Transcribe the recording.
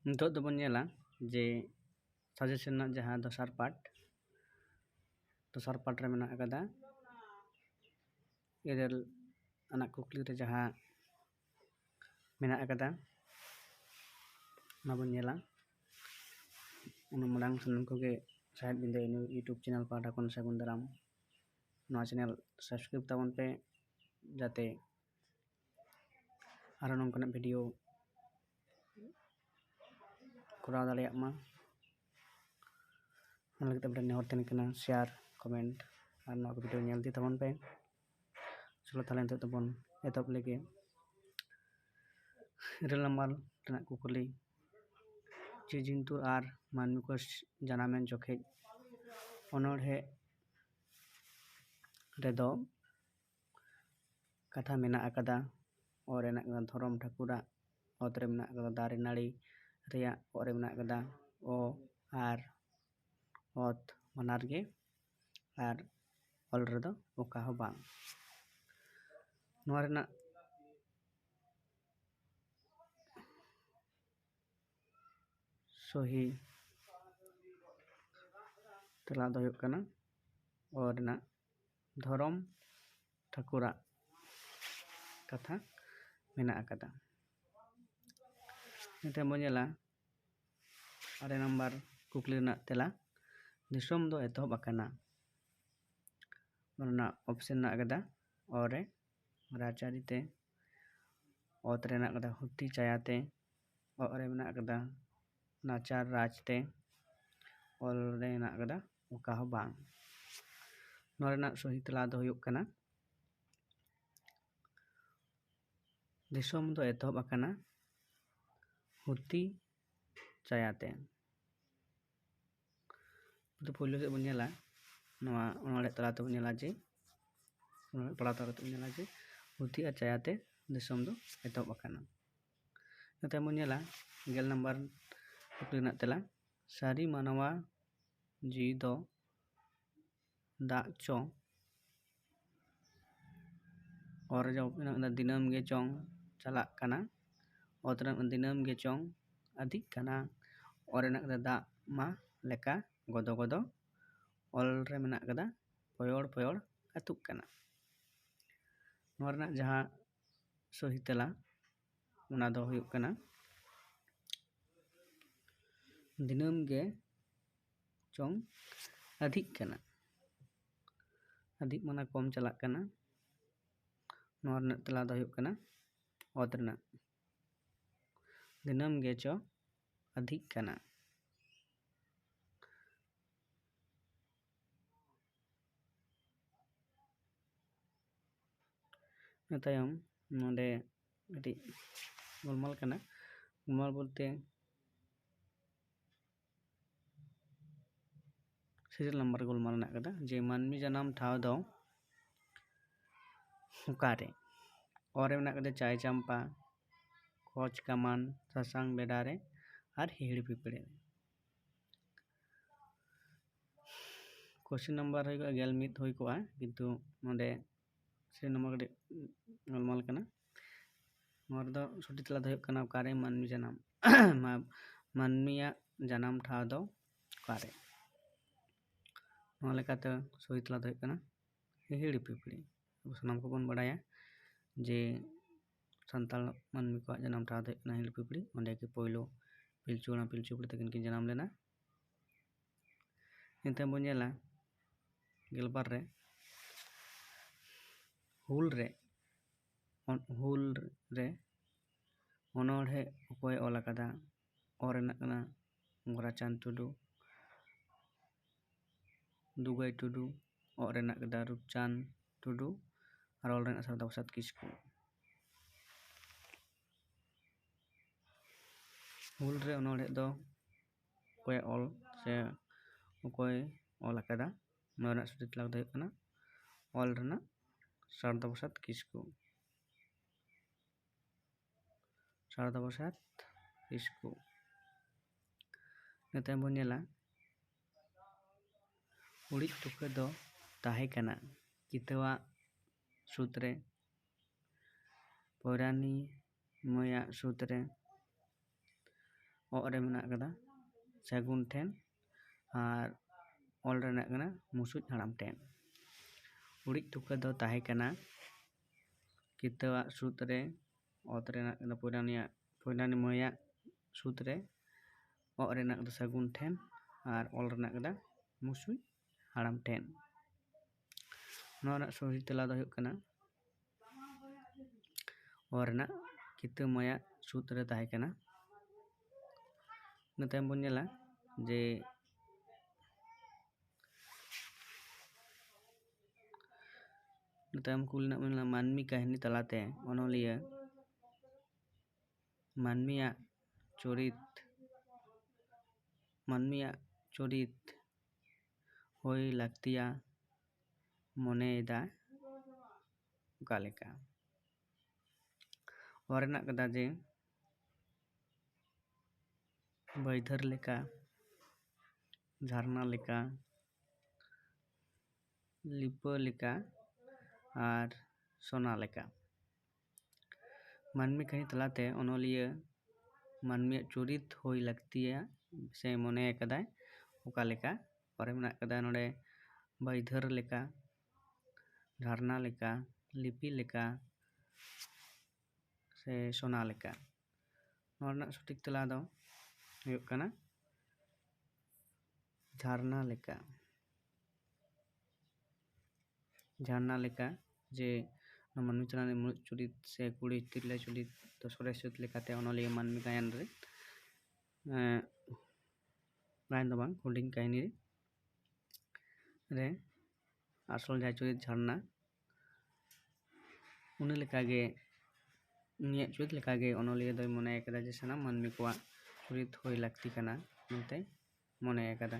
नितोग दोबोन नेला जे सजेशन ना जहाँ दोसार पार्ट रे मेना आकादा इरेल आना कुकली रे जहाँ मेना आकादा ना बोन नेला उनु मडांग सानम कोगे साहेब बिंदे यूट्यूब चैनल पाटा कोन सागुन दाराम नवा चैनल सब्सक्राइब ताबन पे जाते आरो नोंकना वीडियो कोराव दाड़ेयाग मा ᱚᱱᱟ ᱞᱟᱹᱜᱤᱫ ᱛᱮ ᱱᱮᱦᱚᱨ ᱛᱟᱦᱮᱱ ᱠᱟᱱᱟ শেয়ার কমেন্ট আর ᱱᱚᱣᱟ ᱠᱚ ᱵᱷᱤᱰᱤᱭᱳ ᱧᱮᱞ ᱤᱫᱤ ᱛᱟᱵᱚᱱ ᱯᱮ ᱪᱚᱞᱚ ᱛᱟᱦᱞᱮ ᱱᱤᱛᱚᱜ ᱫᱚᱵᱚᱱ ᱮᱛᱚᱦᱚᱵ ᱞᱮᱜᱮ 9 ᱱᱟᱢᱵᱟᱨ ᱨᱮᱱᱟᱜ ᱠᱩᱠᱞᱤ ᱡᱤᱵᱽ ᱡᱚᱱᱛᱩ ᱟᱨ ᱢᱟᱹᱱᱢᱤ ᱠᱚ ᱡᱟᱱᱟᱢᱮᱱ ᱡᱚᱠᱷᱮᱡ ᱚᱱᱚᱬᱦᱮ ᱨᱮᱫᱚ ᱠᱟᱛᱷᱟ ᱢᱮᱱᱟᱜ ᱟᱠᱟᱫᱟ ᱚ ᱨᱮᱱᱟᱜ ᱫᱷᱚᱨᱚᱢ ᱴᱷᱟᱹᱠᱩᱨᱟᱜ ᱚᱛ ᱨᱮ ᱢᱮᱱᱟᱜ ᱟᱠᱟᱫᱟ ᱫᱟᱨᱮ ᱱᱟᱹᱲᱤ ᱨᱮᱭᱟᱜ ᱚ ᱨᱮ ᱢᱮᱱᱟᱜ ᱟᱠᱟᱫᱟ ᱚ ᱟᱨ ᱚᱛ ᱵᱟᱱᱟᱨ ᱜᱮ ᱟᱨ ᱚᱞ ᱨᱮᱫᱚ ᱚᱠᱟ ᱦᱚᱸ ᱵᱟᱝ ᱱᱚᱣᱟ ᱨᱮᱱᱟᱜ सही तेला दो हुयुग कना और रेनाग धरम ठाकुरा कथा मेना आकादा निते बो नेला 8 नंबर कुकली रेनाग तेला दिसोम दो एतहब आकाना ओना ऑप्शन ना आकादा और राजारीते ओत रेनाग आकादा हुत्ती चायाते और मेना आकादा नाचार राजते ऑल रे मेना आकादा ओका हो बांग नोआ रेनाग सही तेला दो हुयुग कना दिसोम दो एतहब आकाना हुत्ती चायाते तो पहले से बन नेला नोआ ओनळे तला तो नेला जे ओनळे पड़ा तला तो नेला जे हुत्ती आ चायाते दिसोम दो एतहब आकाना नते बन नेला 10 नंबर कुकली रेनाग तेला सारी मानवा जी दो दाग चो और जब दिनम गे चोंग चलाक कना और दिनम गे चोंग अधिक कना और दाग मा लेका गदो गदो ऑल रे मेना कदा पयोड़ पयोड़ अतुक कना नोआ रेनाग जहाँ सही तेला ओना दो हुयुग कना दिनम गे चोंग अधिक कना अधिक माना कम चलाक कना नोआ रेनाग तेला दो हुयुग कना ओत रेनाग दिनम गे चो अधिक कना तायम नोडे अति गोलमाल कना गोलमाल बोलते सीरियल नंबर गोलमाल ना कदा जे मानमी जनाम ठाव दो उकारे और मेना कदा चाय चंपा कोच कमान सासांग बेडारे और हिड़ पिपड़े क्वेश्चन नंबर होइगा गेल मित होई कोआ किंतु नोडे सीरियल नंबर कदे गोलमाल कना नोर दो सठी तेला दो कना उकारे मानमी जनाम मानमिया जनाम ठाव दो उकारे नोआ लेकाते सही तेला दो कना हिड़ पिपड़ी सानाम को बन बड़ाया जे संताल मानमी को जनाम ठाव दो कना हिड़ पिपड़ी ओंडे के पोइलो पिलचू हाड़ाम पिलचू बुढ़ी तकिन किन जनाम लेना इनते बो नेला गेलबार रे हुल रे ओनोढ़े अकोय ऑल आकादा और रेनाग कना गोराचांद टुडू दुगाई टुडू और रेनाग कदा रूपचांद टुडू और ऑल रेनाग सरदा प्रसाद किस्कू हुल रे ओनोढ़े दो अकोय ऑल से अकोय ऑल आकादा नोआ रेनाग सठी तेला दो कना ऑल रेनाग सरदा प्रसाद किस्कू नते बो नेला उड़ीद तुका दो ताहे कना कितवा सूत्रे पौरानी मया सूत्रे ᱚᱜ ᱨᱮ ᱢᱮᱱᱟᱜ ᱟᱠᱟᱫᱟ ᱥᱟᱹᱜᱩᱱ ᱴᱷᱮᱱ ᱟᱨ ᱚᱞ ᱨᱮᱱᱟᱜ ᱠᱟᱱᱟ ᱢᱩᱥᱩᱡ ᱦᱟᱲᱟᱢ ᱴᱷᱮᱱ। ᱩᱲᱤᱡ ᱛᱩᱠᱟᱹ ᱫᱚ ᱛᱟᱦᱮᱸ ᱠᱟᱱᱟ ᱠᱤᱛᱟᱹᱣᱟᱜ ᱥᱩᱫ ᱨᱮ, ᱚᱛ ᱨᱮᱱᱟᱜ ᱠᱟᱱᱟ ᱯᱚᱭᱨᱟᱱᱤ ᱢᱟᱹᱭᱟᱜ ᱥᱩᱫ ᱨᱮ, ᱚᱜ ᱨᱮᱱᱟᱜ ᱫᱚ ᱥᱟᱹᱜᱩᱱ ᱴᱷᱮᱱ ᱟᱨ ᱚᱞ ᱨᱮᱱᱟᱜ ᱠᱟᱱᱟ ᱢᱩᱥᱩᱡ ᱦᱟᱲᱟᱢ ᱴᱷᱮᱱ। ᱱᱚᱣᱟ ᱨᱮᱱᱟᱜ ᱥᱚᱦᱤ ᱛᱮᱞᱟ ᱫᱚ ᱦᱩᱭᱩᱜ ᱠᱟᱱᱟ ᱚ ᱨᱮᱱᱟᱜ ᱠᱤᱛᱟᱹ ᱢᱟᱹᱭᱟᱜ ᱥᱩᱫ ᱨᱮ ᱛᱟᱦᱮᱸ ᱠᱟᱱᱟ। ᱤᱱᱟᱹ ᱛᱟᱭᱚᱢ ᱵᱚᱱ ᱧᱮᱞᱟ ᱡᱮ ᱤᱱᱟᱹ ᱛᱟᱭᱚᱢ ᱠᱩᱞ ᱨᱮᱱᱟᱜ ᱵᱚᱱ ᱧᱮᱞᱟ ᱢᱟᱹᱱᱢᱤ ᱠᱟᱹᱦᱱᱤ ᱛᱟᱞᱟᱛᱮ ᱚᱱᱚᱞᱤᱭᱟᱹ ᱢᱟᱹᱱᱢᱤᱭᱟᱜ ᱪᱚᱨᱤᱛ ᱦᱩᱭ ᱞᱟᱹᱠᱛᱤᱭᱟ ᱢᱚᱱᱮᱭᱮᱫᱟ ᱚᱠᱟ ᱞᱮᱠᱟ। ᱚ ᱨᱮᱱᱟᱜ ᱠᱟᱛᱷᱟ ᱡᱮ ᱵᱟᱹᱭᱫᱷᱟᱹᱨ ᱞᱮᱠᱟ, ᱡᱷᱟᱨᱱᱟ ᱞᱮᱠᱟ, ᱞᱤᱯᱟᱹ ᱞᱮᱠᱟ ᱟᱨ ᱥᱳᱱᱟ ᱞᱮᱠᱟ। ᱢᱟᱹᱱᱢᱤ ᱠᱟᱹᱦᱱᱤ ᱛᱟᱞᱟᱛᱮ ᱚᱱᱚᱞᱤᱭᱟᱹ ᱢᱟᱹᱱᱢᱤᱭᱟᱜ ᱪᱚᱨᱤᱛ ᱦᱩᱭ ᱞᱟᱹᱠᱛᱤᱭᱟ ᱥᱮ ᱢᱚᱱᱮ ᱟᱠᱟᱫᱟᱭ ᱚᱠᱟ ᱞᱮᱠᱟ। ᱯᱚᱨᱮ ᱢᱮᱱᱟᱜ ᱟᱠᱟᱫᱟ ᱱᱚᱰᱮ ᱵᱟᱹᱭᱫᱷᱟᱹᱨ ᱞᱮᱠᱟ, ᱡᱷᱟᱨᱱᱟ ᱞᱮᱠᱟ, ᱞᱤᱯᱤ ᱞᱮᱠᱟ ᱥᱮ ᱥᱳᱱᱟ ᱞᱮᱠᱟ। ᱱᱚᱣᱟ ᱨᱮᱱᱟᱜ ᱥᱚᱴᱷᱤᱠ ᱛᱮᱞᱟ ᱫᱚ ᱦᱩᱭᱩᱜ ᱠᱟᱱᱟ ᱡᱷᱟᱨᱱᱟ ᱞᱮᱠᱟ। ᱡᱷᱟᱨᱱᱟ ᱞᱮᱠᱟ ᱡᱮ ᱢᱟᱹᱱᱢᱤ ᱪᱮᱛᱟᱱ ᱨᱮ ᱢᱩᱬᱩᱫ ᱪᱩᱨᱤᱛ ᱥᱮ ᱠᱩᱲᱤ ᱛᱤᱨᱞᱟᱹ ᱪᱩᱨᱤᱛ ᱫᱚ ᱥᱚᱨᱮᱥ ᱪᱩᱨᱤᱛ ᱞᱮᱠᱟᱛᱮ ᱚᱱᱚᱞᱤᱭᱟᱹ ᱢᱟᱹᱱᱢᱤ ᱜᱟᱭᱟᱱ ᱨᱮ ᱜᱟᱭᱟᱱ ᱫᱚ ᱵᱟᱝ ᱦᱩᱰᱤᱧ ᱠᱟᱹᱦᱱᱤ ᱨᱮ ᱟᱥᱚᱞ ᱡᱟᱦᱟᱸ ᱪᱩᱨᱤᱛ ᱡᱷᱟᱨᱱᱟ ᱩᱱᱤᱭᱟᱜ ᱪᱩᱨᱤᱛ ᱞᱮᱠᱟᱜᱮ ᱚᱱᱚᱞᱤᱭᱟᱹ ᱫᱚᱭ ᱢᱚᱱᱮ ᱟᱠᱟᱫᱟ ᱡᱮ ᱥᱟᱱᱟᱢ ᱢᱟᱹᱱᱢᱤ ᱠᱚᱣᱟᱜ ᱪᱩᱨᱤᱛ ᱦᱩᱭ ᱞᱟᱹᱠᱛᱤ ᱠᱟᱱᱟ ᱢᱮᱱᱛᱮ ᱢᱚᱱᱮ ᱟᱠᱟᱫᱟ।